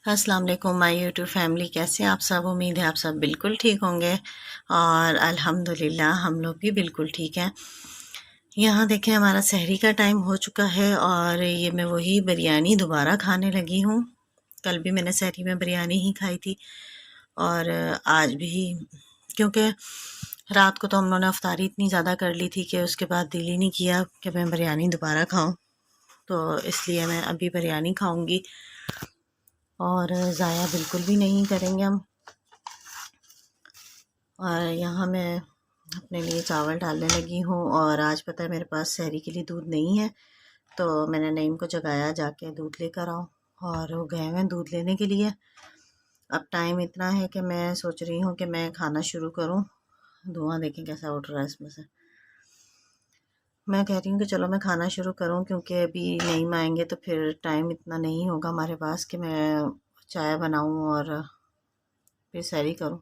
अस्सलाम वालेकुम my YouTube family, कैसे हैं आप सब। उम्मीद है आप सब बिल्कुल ठीक होंगे और अल्हम्दुलिल्लाह हम लोग भी बिल्कुल ठीक हैं। यहाँ देखें हमारा सहरी का टाइम हो चुका है और ये मैं वही बिरयानी दोबारा खाने लगी हूँ। कल भी मैंने सहरी में बिरयानी ही खाई थी और आज भी, क्योंकि रात को तो हम लोगों ने अफ्तारी इतनी ज़्यादा कर ली थी कि उसके बाद दिल ही नहीं किया कि मैं बिरयानी दोबारा खाऊँ, तो इसलिए मैं अभी बिरयानी खाऊँगी और ज़ाया बिल्कुल भी नहीं करेंगे हम। और यहाँ मैं अपने लिए चावल डालने लगी हूँ और आज पता है मेरे पास सहरी के लिए दूध नहीं है, तो मैंने नईम को जगाया जाके दूध लेकर आओ और वो गए हैं दूध लेने के लिए। अब टाइम इतना है कि मैं सोच रही हूँ कि मैं खाना शुरू करूँ। धुआं देखें कैसा उठ रहा है इसमें से। मैं कह रही हूँ कि चलो मैं खाना शुरू करूँ, क्योंकि अभी नईम आएंगे तो फिर टाइम इतना नहीं होगा हमारे पास कि मैं चाय बनाऊँ और फिर सहरी करूँ।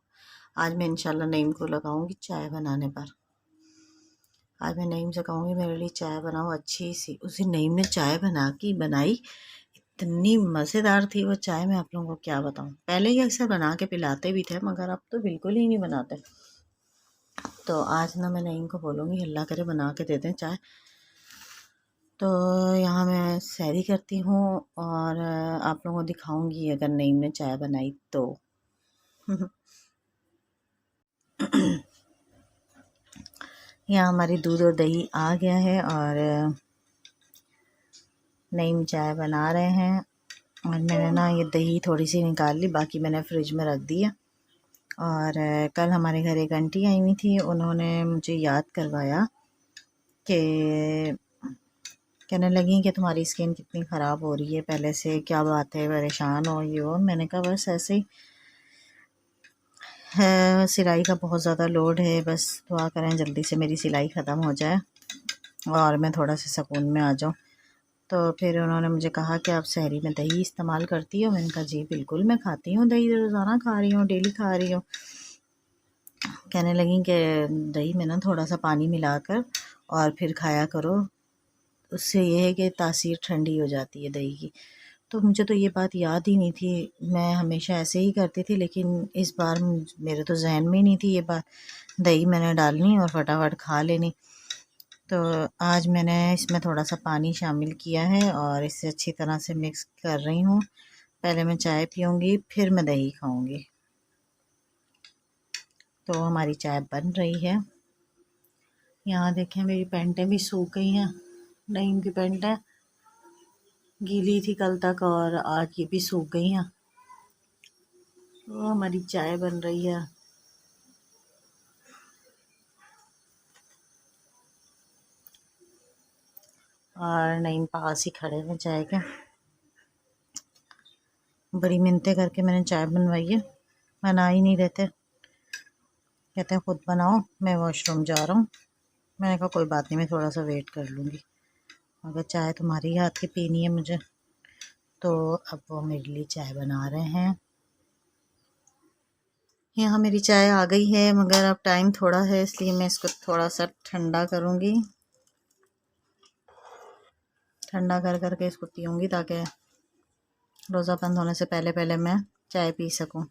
आज मैं इंशाल्लाह नईम को लगाऊंगी चाय बनाने पर। आज मैं नईम से कहूँगी मेरे लिए चाय बनाओ अच्छी सी। उसी नईम ने चाय बनाई, इतनी मज़ेदार थी वो चाय, मैं आप लोगों को क्या बताऊँ। पहले ही अक्सर बना के पिलाते भी थे मगर अब तो बिल्कुल ही नहीं बनाते। तो आज ना मैं नईम को बोलूँगी अल्लाह करे बना के दे दें चाय। तो यहाँ मैं सहरी करती हूँ और आप लोगों को दिखाऊंगी अगर नईम ने चाय बनाई तो। यहाँ हमारी दूध और दही आ गया है और नईम चाय बना रहे हैं। और मैंने ना ये दही थोड़ी सी निकाल ली, बाकी मैंने फ्रिज में रख दिया। और कल हमारे घर एक आंटी आई हुई थी, उन्होंने मुझे याद करवाया कि कहने लगी कि तुम्हारी स्किन कितनी ख़राब हो रही है पहले से, क्या बात है, परेशान हो ये हो। मैंने कहा बस ऐसे ही है, सिलाई का बहुत ज़्यादा लोड है, बस दुआ करें जल्दी से मेरी सिलाई ख़त्म हो जाए और मैं थोड़ा सा सुकून में आ जाऊँ। तो फिर उन्होंने मुझे कहा कि आप सहरी में दही इस्तेमाल करती हो। मैंने कहा जी बिल्कुल मैं खाती हूँ दही, रोज़ाना खा रही हूँ, डेली खा रही हूँ। कहने लगी कि दही में ना थोड़ा सा पानी मिलाकर और फिर खाया करो, उससे ये है कि तासीर ठंडी हो जाती है दही की। तो मुझे तो ये बात याद ही नहीं थी, मैं हमेशा ऐसे ही करती थी, लेकिन इस बार मेरे तो जहन में ही नहीं थी ये बात। दही मैंने डालनी और फटाफट खा लेनी। तो आज मैंने इसमें थोड़ा सा पानी शामिल किया है और इसे अच्छी तरह से मिक्स कर रही हूँ। पहले मैं चाय पीऊँगी फिर मैं दही खाऊँगी। तो हमारी चाय बन रही है। यहाँ देखें मेरी पैंटें भी सूख गई हैं, नईम की पैंटें गीली थी कल तक और आज ये भी सूख गई हैं। तो हमारी चाय बन रही है। और नईम पास ही खड़े हैं चाय के, बड़ी मिन्नतें करके मैंने चाय बनवाई है, बना ही नहीं रहते, कहते हैं खुद बनाओ, मैं वॉशरूम जा रहा हूँ। मैंने कहा कोई बात नहीं, मैं थोड़ा सा वेट कर लूँगी, अगर चाय तुम्हारी हाथ की पीनी है मुझे। तो अब वो मेरे लिए चाय बना रहे हैं। यहाँ मेरी चाय आ गई है मगर अब टाइम थोड़ा है, इसलिए मैं इसको थोड़ा सा ठंडा करूँगी। ठंडा कर करके इसको पीऊँगी ताकि रोज़ा बंद होने से पहले पहले मैं चाय पी सकूँ।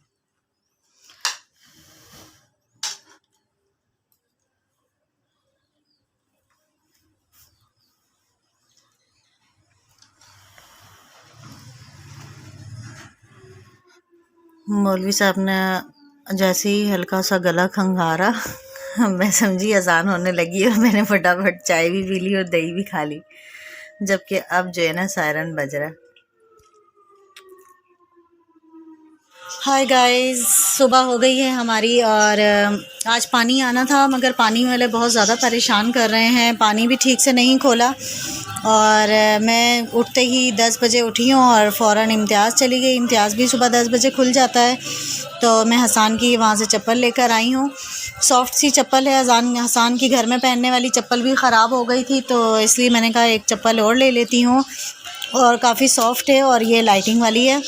मौलवी साहब ने जैसे ही हल्का सा गला खंगारा मैं समझी अजान होने लगी और मैंने फटाफट चाय भी पी ली और दही भी खा ली, जबकि अब जो है ना सायरन बज रहा है। हाय गाइस, सुबह हो गई है हमारी और आज पानी आना था मगर पानी वाले बहुत ज़्यादा परेशान कर रहे हैं, पानी भी ठीक से नहीं खोला। और मैं उठते ही 10 बजे उठी हूँ और फ़ौरन इम्तियाज़ चली गई। इम्तियाज़ भी सुबह 10 बजे खुल जाता है, तो मैं हसान की वहाँ से चप्पल लेकर आई हूँ। सॉफ्ट सी चप्पल है, हसान की घर में पहनने वाली चप्पल भी ख़राब हो गई थी, तो इसलिए मैंने कहा एक चप्पल और ले लेती हूँ और काफ़ी सॉफ्ट है और ये लाइटिंग वाली है।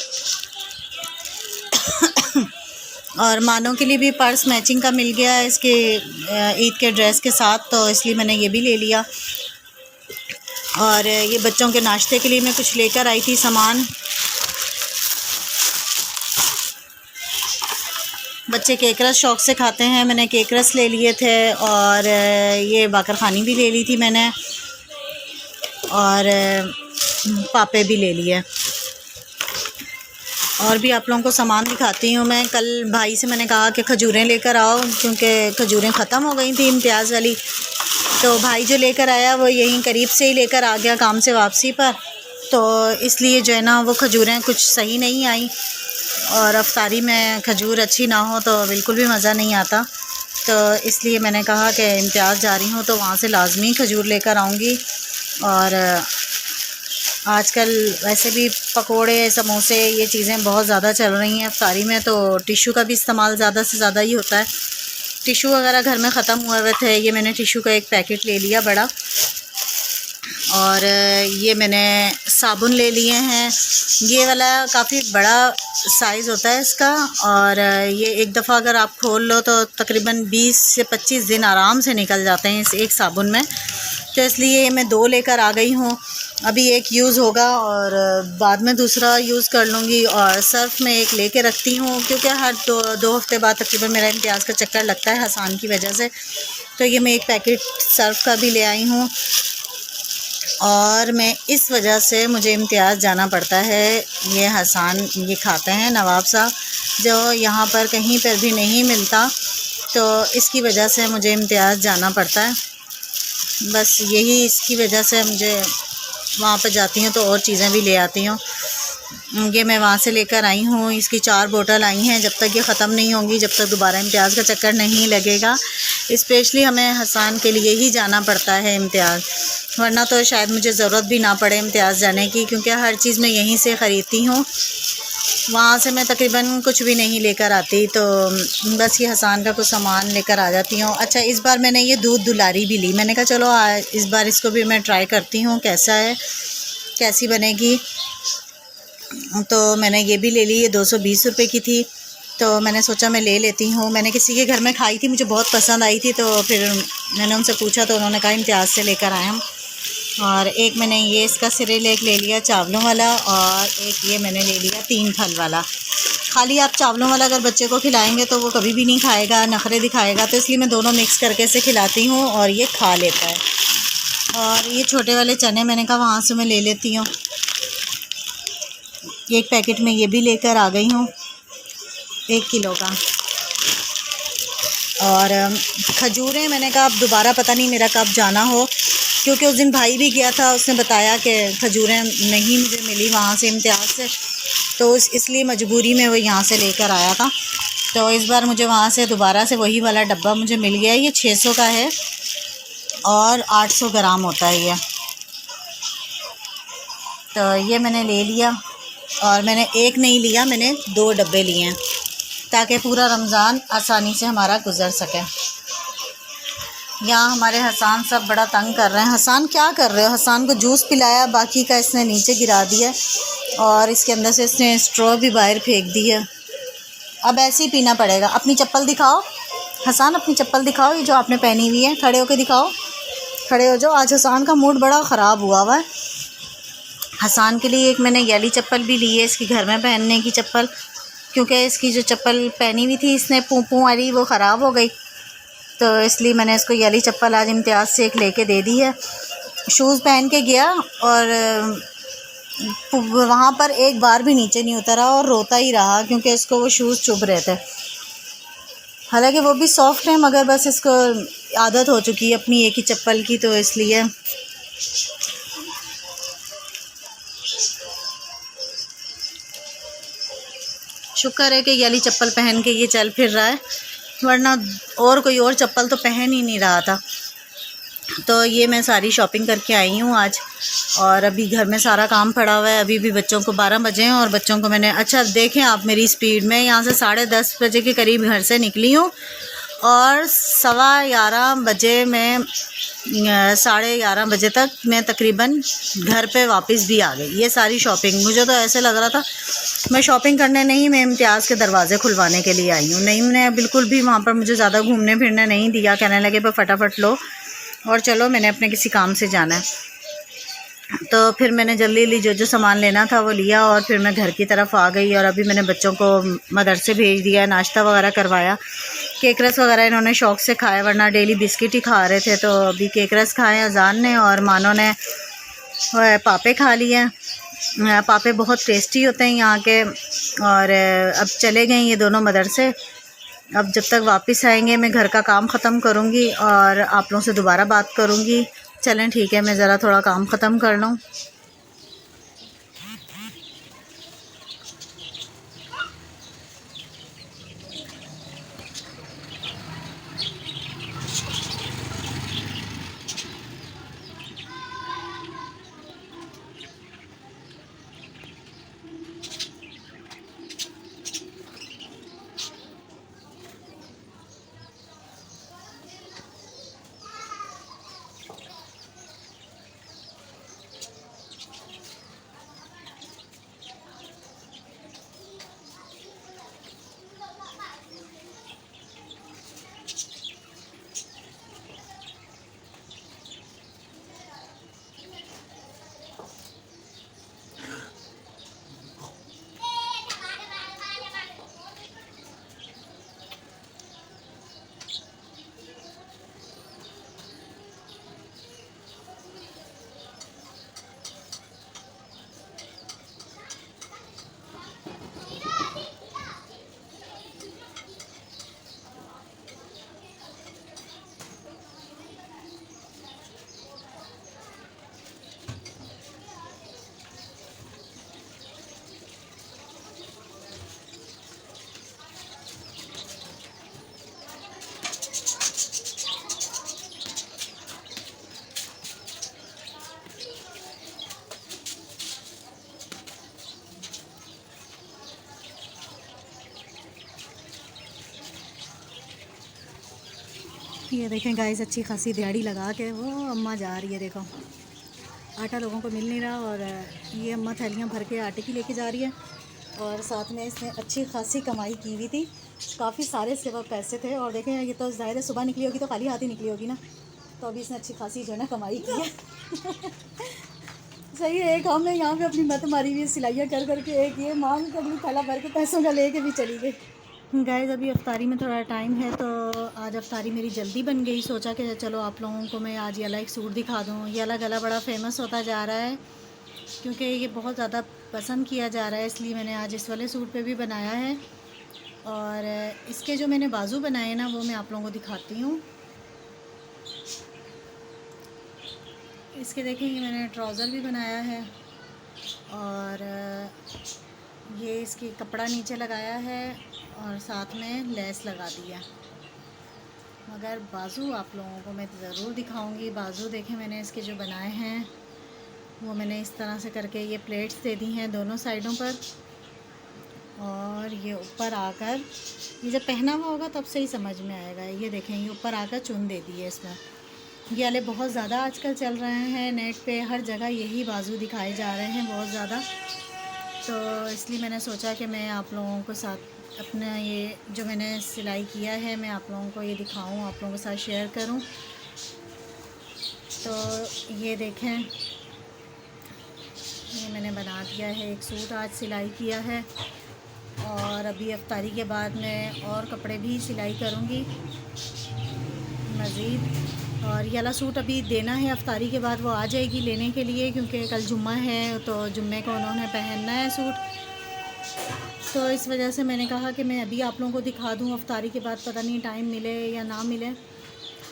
और मानों के लिए भी पर्स मैचिंग का मिल गया है इसके ईद के ड्रेस के साथ, तो इसलिए मैंने ये भी ले लिया। और ये बच्चों के नाश्ते के लिए मैं कुछ लेकर आई थी सामान, बच्चे केक रस शौक़ से खाते हैं। मैंने केक रस ले लिए थे और ये बाकर ख़ानी भी ले ली थी मैंने, और पापे भी ले लिए। और भी आप लोगों को सामान दिखाती हूँ मैं। कल भाई से मैंने कहा कि खजूरें लेकर आओ, क्योंकि खजूरें ख़त्म हो गई थी इम्तियाज़ वाली। तो भाई जो लेकर आया वो यहीं करीब से ही लेकर आ गया काम से वापसी पर, तो इसलिए जो है ना वो खजूरें कुछ सही नहीं आई, और अफ्तारी में खजूर अच्छी ना हो तो बिल्कुल भी मज़ा नहीं आता। तो इसलिए मैंने कहा कि इम्तियाज़ जा रही हूँ तो वहाँ से लाजमी खजूर लेकर आऊँगी। और आजकल वैसे भी पकोड़े, समोसे, ये चीज़ें बहुत ज़्यादा चल रही हैं अफ्तारी में, तो टिशू का भी इस्तेमाल ज़्यादा से ज़्यादा ही होता है। टिशू वगैरह घर में ख़त्म हुए थे, ये मैंने टिशू का एक पैकेट ले लिया बड़ा। और ये मैंने साबुन ले लिए हैं, ये वाला काफ़ी बड़ा साइज़ होता है इसका, और ये एक दफ़ा अगर आप खोल लो तो तकरीबन 20 से 25 दिन आराम से निकल जाते हैं इस एक साबुन में। तो इसलिए मैं 2 लेकर आ गई हूँ। अभी एक यूज़ होगा और बाद में दूसरा यूज़ कर लूँगी। और सर्फ़ में एक लेके रखती हूँ, क्योंकि हर 2 हफ़्ते बाद तकरीबन मेरा इम्तियाज़ का चक्कर लगता है हसान की वजह से। तो ये मैं एक पैकेट सर्फ़ का भी ले आई हूँ। और मैं इस वजह से मुझे इम्तियाज़ जाना पड़ता है, ये हसान ये खाते हैं नवाब साहब, जो यहाँ पर कहीं पर भी नहीं मिलता, तो इसकी वजह से मुझे इम्तियाज़ जाना पड़ता है। बस यही इसकी वजह से मुझे वहाँ पर जाती हूँ तो और चीज़ें भी ले आती हूँ। ये मैं वहाँ से लेकर आई हूँ, इसकी 4 बोतल आई हैं। जब तक ये ख़त्म नहीं होंगी, जब तक दोबारा इम्तियाज़ का चक्कर नहीं लगेगा, स्पेशली हमें हसान के लिए ही जाना पड़ता है इम्तियाज़, वरना तो शायद मुझे ज़रूरत भी ना पड़े इम्तियाज़ जाने की, क्योंकि हर चीज़ मैं यहीं से ख़रीदती हूँ। वहाँ से मैं तकरीबन कुछ भी नहीं लेकर आती, तो बस ये हसान का कुछ सामान लेकर आ जाती हूँ। अच्छा, इस बार मैंने ये दूध दुलारी भी ली। मैंने कहा चलो इस बार इसको भी मैं ट्राई करती हूँ कैसा है, कैसी बनेगी। तो मैंने ये भी ले ली, ये 220 रुपये की थी, तो मैंने सोचा मैं ले लेती हूँ। मैंने किसी के घर में खाई थी, मुझे बहुत पसंद आई थी, तो फिर मैंने उनसे पूछा तो उन्होंने कहा इम्तियाज़ से लेकर आए हम। और एक मैंने ये इसका सिरेलैक ले लिया चावलों वाला, और एक ये मैंने ले लिया 3 फल वाला। खाली आप चावलों वाला अगर बच्चे को खिलाएंगे तो वो कभी भी नहीं खाएगा, नखरे दिखाएगा, तो इसलिए मैं दोनों मिक्स करके इसे खिलाती हूँ और ये खा लेता है। और ये छोटे वाले चने मैंने कहा वहाँ से मैं ले लेती हूँ, एक पैकेट में ये भी लेकर आ गई हूँ 1 किलो का। और खजूरें मैंने कहा अब दोबारा पता नहीं मेरा कब जाना हो, क्योंकि उस दिन भाई भी गया था, उसने बताया कि खजूरें नहीं मुझे मिली वहाँ से इम्तियाज़ से, तो इसलिए मजबूरी में वो यहाँ से लेकर आया था। तो इस बार मुझे वहाँ से दोबारा से वही वाला डब्बा मुझे मिल गया। ये 600 का है और 800 ग्राम होता है ये। तो ये मैंने ले लिया, और मैंने एक नहीं लिया, मैंने 2 डब्बे लिए हैं, ताकि पूरा रमज़ान आसानी से हमारा गुज़र सके। यहाँ हमारे हसान सब बड़ा तंग कर रहे हैं। हसान क्या कर रहे हो? हसान को जूस पिलाया, बाकी का इसने नीचे गिरा दिया, और इसके अंदर से इसने स्ट्रॉ भी बाहर फेंक दी है। अब ऐसे ही पीना पड़ेगा। अपनी चप्पल दिखाओ हसान, अपनी चप्पल दिखाओ, ये जो आपने पहनी हुई है, खड़े होकर दिखाओ, खड़े हो जाओ। आज हसान का मूड बड़ा ख़राब हुआ हुआ है। हसान के लिए एक मैंने येली चप्पल भी ली है, इसकी घर में पहनने की चप्पल, क्योंकि इसकी जो चप्पल पहनी हुई थी इसने पूँ वाली, वो ख़राब हो गई, तो इसलिए मैंने इसको येली चप्पल आज इम्तियाज़ से एक लेके दे दी है। शूज़ पहन के गया और वहाँ पर एक बार भी नीचे नहीं उतरा और रोता ही रहा, क्योंकि इसको वो शूज़ चुभ रहे थे। हालांकि वो भी सॉफ्ट है, मगर बस इसको आदत हो चुकी है अपनी एक ही चप्पल की, तो इसलिए। शुक्र है कि येली चप्पल पहन के ये चल फिर रहा है, वरना और कोई और चप्पल तो पहन ही नहीं रहा था। तो ये मैं सारी शॉपिंग करके आई हूँ आज, और अभी घर में सारा काम पड़ा हुआ है। अभी भी बच्चों को 12 बजे हैं, और बच्चों को मैंने, अच्छा देखें आप मेरी स्पीड में, यहाँ से 10:30 बजे के करीब घर से निकली हूँ, और 11:15 बजे मैं 11:30 बजे तक मैं तकरीबन घर पे वापस भी आ गई। ये सारी शॉपिंग, मुझे तो ऐसे लग रहा था मैं शॉपिंग करने नहीं, मैं इम्तियाज़ के दरवाज़े खुलवाने के लिए आई हूँ। नहीं, मैंने बिल्कुल भी वहाँ पर मुझे ज़्यादा घूमने फिरने नहीं दिया, कहने लगे पर फटाफट लो और चलो, मैंने अपने किसी काम से जाना है। तो फिर मैंने जल्दी जल्दी जो जो सामान लेना था वो लिया और फिर मैं घर की तरफ आ गई। और अभी मैंने बच्चों को मदरसे भेज दिया, नाश्ता वगैरह करवाया। केक रस वगैरह इन्होंने शौक़ से खाया, वरना डेली बिस्किट ही खा रहे थे। तो अभी केक रस खाए अजान ने, और मानो ने पापे खा लिए। पापे बहुत टेस्टी होते हैं यहाँ के। और अब चले गए ये दोनों मदरसे। अब जब तक वापस आएंगे मैं घर का काम ख़त्म करूँगी और आप लोगों से दोबारा बात करूँगी। चलें ठीक है, मैं ज़रा थोड़ा काम ख़त्म कर लूँ। ये देखें गाइस, अच्छी खासी दिहाड़ी लगा के वो अम्मा जा रही है। देखो आटा लोगों को मिल नहीं रहा, और ये अम्मा थैलियाँ भर के आटे की लेके जा रही है। और साथ में इसने अच्छी खासी कमाई की हुई थी, काफ़ी सारे इसके पास पैसे थे। और देखें ये तो ज़ाहिर है सुबह निकली होगी तो खाली हाथ ही निकली होगी ना, तो अभी इसने अच्छी खासी जो है ना कमाई की है। सही है, एक हमने यहाँ पे अपनी मत मारी हुई सिलाइयाँ कर करके, एक ये मांग कर भी थैला भर के पैसों का लेके भी चली गई। गाइस अभी अफ्तारी में थोड़ा टाइम है, तो आज अफ्तारी मेरी जल्दी बन गई। सोचा कि चलो आप लोगों को मैं आज ये वाला एक सूट दिखा दूँ। ये वाला गला बड़ा फेमस होता जा रहा है क्योंकि ये बहुत ज़्यादा पसंद किया जा रहा है, इसलिए मैंने आज इस वाले सूट पे भी बनाया है। और इसके जो मैंने बाजू बनाए ना वो मैं आप लोगों को दिखाती हूँ। इसके देखेंगे मैंने ट्राउज़र भी बनाया है, और ये इसकी कपड़ा नीचे लगाया है और साथ में लेस लगा दिया। मगर बाजू आप लोगों को मैं ज़रूर दिखाऊंगी। बाजू देखें मैंने इसके जो बनाए हैं वो मैंने इस तरह से करके ये प्लेट्स दे दी हैं दोनों साइडों पर, और ये ऊपर आकर ये जब पहना हुआ होगा तब से ही समझ में आएगा। ये देखें ये ऊपर आकर चुन दे दी है इसमें। ये वाले बहुत ज़्यादा आजकल चल रहे हैं, नेट पे हर जगह यही बाजू दिखाए जा रहे हैं बहुत ज़्यादा। तो इसलिए मैंने सोचा कि मैं आप लोगों को साथ अपना ये जो मैंने सिलाई किया है मैं आप लोगों को ये दिखाऊं, आप लोगों के साथ शेयर करूं। तो ये देखें ये मैंने बना दिया है, एक सूट आज सिलाई किया है, और अभी अफ्तारी के बाद मैं और कपड़े भी सिलाई करूँगी मज़ीद। और ये वाला सूट अभी देना है, अफ्तारी के बाद वो आ जाएगी लेने के लिए, क्योंकि कल जुम्मा है तो जुम्मे को उन्होंने पहनना है सूट। तो इस वजह से मैंने कहा कि मैं अभी आप लोगों को दिखा दूँ, अफ्तारी के बाद पता नहीं टाइम मिले या ना मिले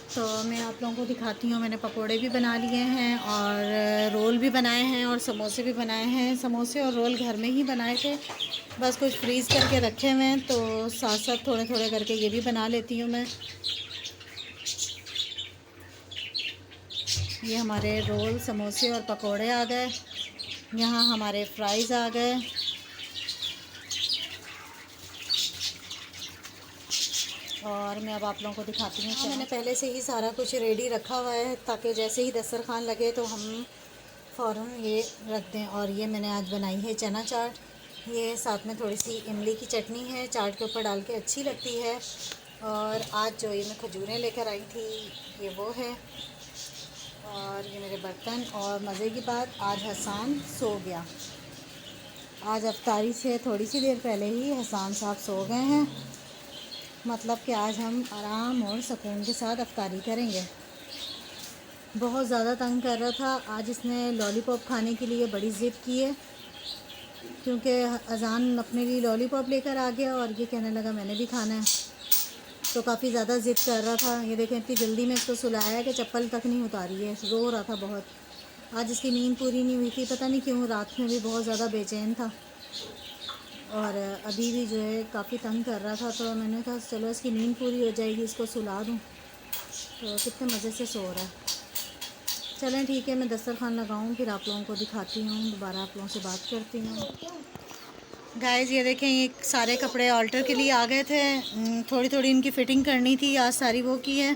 तो मैं आप लोगों को दिखाती हूँ। मैंने पकोड़े भी बना लिए हैं और रोल भी बनाए हैं और समोसे भी बनाए हैं। समोसे और रोल घर में ही बनाए थे, बस कुछ फ्रीज़ करके रखे हुए हैं, तो साथ साथ थोड़े थोड़े करके ये भी बना लेती हूँ मैं। ये हमारे रोल, समोसे और पकोड़े आ गए। यहाँ हमारे फ्राइज़ आ गए। और मैं अब आप लोगों को दिखाती हूँ। मैंने पहले से ही सारा कुछ रेडी रखा हुआ है ताकि जैसे ही दस्तरखान लगे तो हम फ़ौरन ये रख दें। और ये मैंने आज बनाई है चना चाट, ये साथ में थोड़ी सी इमली की चटनी है, चाट के ऊपर डाल के अच्छी लगती है। और आज जो ये मैं खजूरें लेकर आई थी ये वो है। और ये मेरे बर्तन। और मज़े की बात, आज हसान सो गया। आज अफ्तारी से थोड़ी सी देर पहले ही हसान साहब सो गए हैं। मतलब कि आज हम आराम और सुकून के साथ अफ्तारी करेंगे। बहुत ज़्यादा तंग कर रहा था। आज इसने लॉलीपॉप खाने के लिए बड़ी ज़िद की है, क्योंकि अजान अपने लिए लॉलीपॉप लेकर आ गया और ये कहने लगा मैंने भी खाना है। तो काफ़ी ज़्यादा ज़िद कर रहा था। ये देखें, इतनी जल्दी में इसको सुलाया कि चप्पल तक नहीं उतारी है, रो रहा था बहुत। आज इसकी नींद पूरी नहीं हुई थी, पता नहीं क्यों। रात में भी बहुत ज़्यादा बेचैन था और अभी भी जो है काफ़ी तंग कर रहा था। तो मैंने कहा चलो इसकी नींद पूरी हो जाएगी, इसको सुला दूँ। तो कितने मज़े से सो रहा है। चलें ठीक है, मैं दस्तरखान लगाऊँ, फिर आप लोगों को दिखाती हूँ, दोबारा आप लोगों से बात करती हूँ। गाइस ये देखें, ये सारे कपड़े ऑल्टर के लिए आ गए थे। थोड़ी थोड़ी इनकी फ़िटिंग करनी थी, आज सारी वो की है।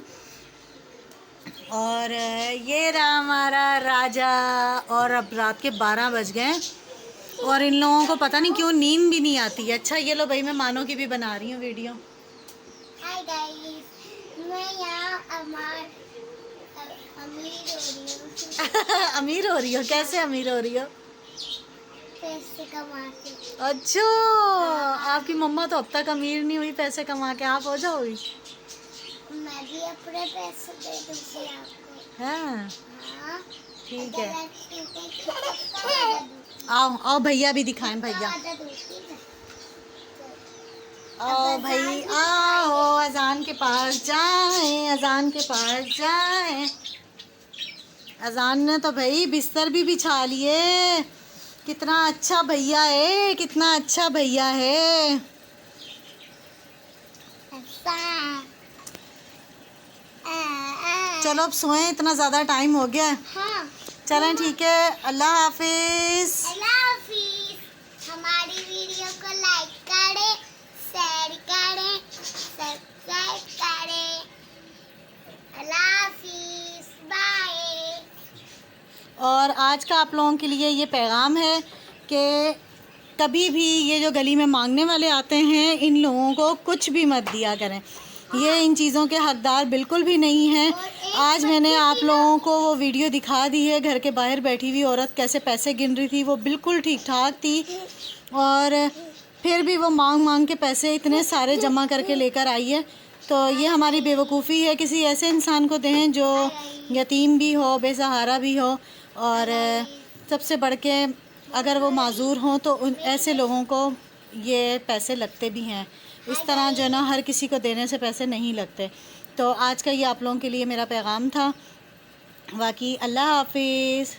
और ये रहा हमारा राजा। और अब रात के 12 बज गए और इन लोगों को पता नहीं क्यों नींद भी नहीं आती है। अच्छा ये लो भाई, मैं मानो की भी बना रही हूँ वीडियो। हाय गाइस, मैं यहाँ अमीर हो रही हूँ। अमीर हो रही हो? कैसे अमीर हो रही हो? पैसे कमा के। अच्छा, आपकी मम्मा तो अब तक अमीर नहीं हुई पैसे कमा के, आप हो जाओगी? मैं भी अपने पैसे दे दूँगी आपको। हाँ हाँ, ठीक है। है। आओ आओ, भैया भी दिखाएं। भैया आओ भाई, आओ अजान के पास जाएं, अजान के पास जाएं। अजान ने तो भाई बिस्तर भी बिछा लिए। कितना अच्छा भैया है, कितना अच्छा भैया है। चलो अब सोएं, इतना ज़्यादा टाइम हो गया है। हाँ। चलें ठीक है, अल्लाह हाफिज़। अल्लाह हाफिज़। हमारी वीडियो को लाइक करें, शेयर करें, सब्सक्राइब करें। अल्लाह हाफिज़, बाय। और आज का आप लोगों के लिए ये पैगाम है कि कभी भी ये जो गली में मांगने वाले आते हैं, इन लोगों को कुछ भी मत दिया करें। ये इन चीज़ों के हकदार बिल्कुल भी नहीं हैं। आज मैंने आप लोगों को वो वीडियो दिखा दी है, घर के बाहर बैठी हुई औरत कैसे पैसे गिन रही थी। वो बिल्कुल ठीक ठाक थी और फिर भी वो मांग मांग के पैसे इतने सारे जमा करके लेकर आई है। तो ये हमारी बेवकूफ़ी है। किसी ऐसे इंसान को दें जो यतीम भी हो, बेसहारा भी हो, और सबसे बढ़ के अगर वो माजूर हों तो उन ऐसे लोगों को ये पैसे लगते भी हैं। इस तरह जो है ना, हर किसी को देने से पैसे नहीं लगते। तो आज का ये आप लोगों के लिए मेरा पैगाम था। बाकी अल्लाह हाफिज़।